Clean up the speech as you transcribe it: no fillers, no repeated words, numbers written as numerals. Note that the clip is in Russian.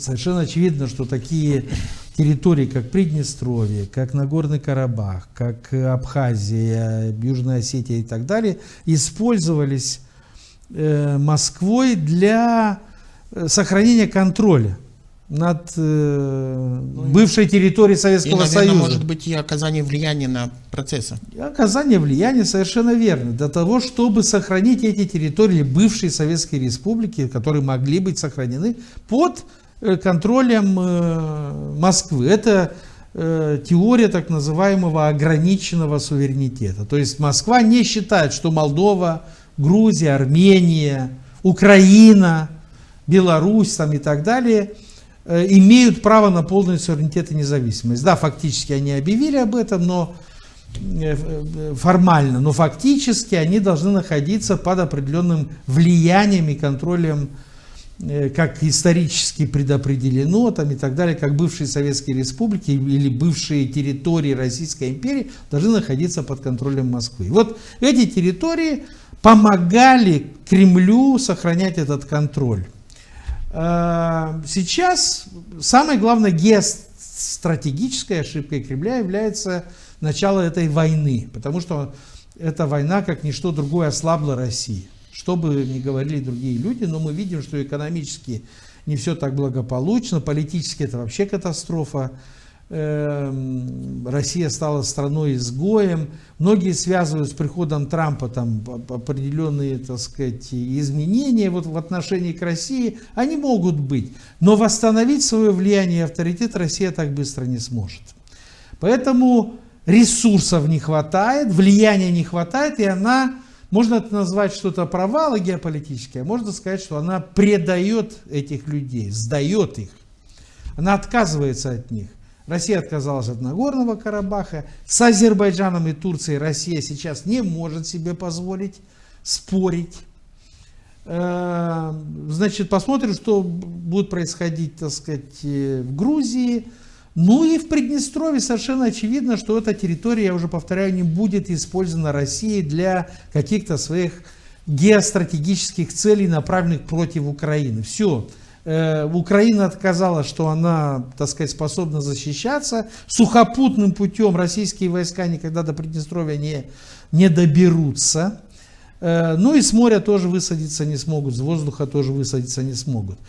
совершенно очевидно, что такие территории, как Приднестровье, как Нагорный Карабах, как Абхазия, Южная Осетия и так далее, использовались Москвой для сохранения контроля над бывшей территорией Советского Союза. И, Союза. Может быть, и оказание влияния на процессы. И оказание влияния совершенно верно. Для того, чтобы сохранить эти территории бывшей Советской Республики, которые могли быть сохранены под контролем Москвы. Это теория так называемого ограниченного суверенитета. То есть Москва не считает, что Молдова, Грузия, Армения, Украина, Беларусь там, и так далее имеют право на полный суверенитет и независимость. Да, фактически они объявили об этом, но формально, но фактически они должны находиться под определенным влиянием и контролем, как исторически предопределено там, и так далее, как бывшие советские республики или бывшие территории Российской империи должны находиться под контролем Москвы. И вот эти территории помогали Кремлю сохранять этот контроль. Сейчас самой главной геостратегической ошибкой Кремля является начало этой войны, потому что эта война, как ничто другое, ослабла России. Что бы ни говорили другие люди, но мы видим, что экономически не все так благополучно, политически это вообще катастрофа. Россия стала страной-изгоем. Многие связывают с приходом Трампа там определенные, так сказать, изменения вот в отношении к России. Они могут быть, но восстановить свое влияние и авторитет Россия так быстро не сможет. Поэтому ресурсов не хватает, влияния не хватает, и она, можно это назвать что-то провалы геополитические, а можно сказать, что она предает этих людей, сдает их. Она отказывается от них. Россия отказалась от Нагорного Карабаха. С Азербайджаном и Турцией Россия сейчас не может себе позволить спорить. Значит, посмотрим, что будет происходить, так сказать, в Грузии. Ну и в Приднестровье совершенно очевидно, что эта территория, я уже повторяю, не будет использована Россией для каких-то своих геостратегических целей, направленных против Украины. Все. Украина отказала, что она, так сказать, способна защищаться. Сухопутным путем российские войска никогда до Приднестровья не доберутся. Ну и с моря тоже высадиться не смогут, с воздуха тоже высадиться не смогут.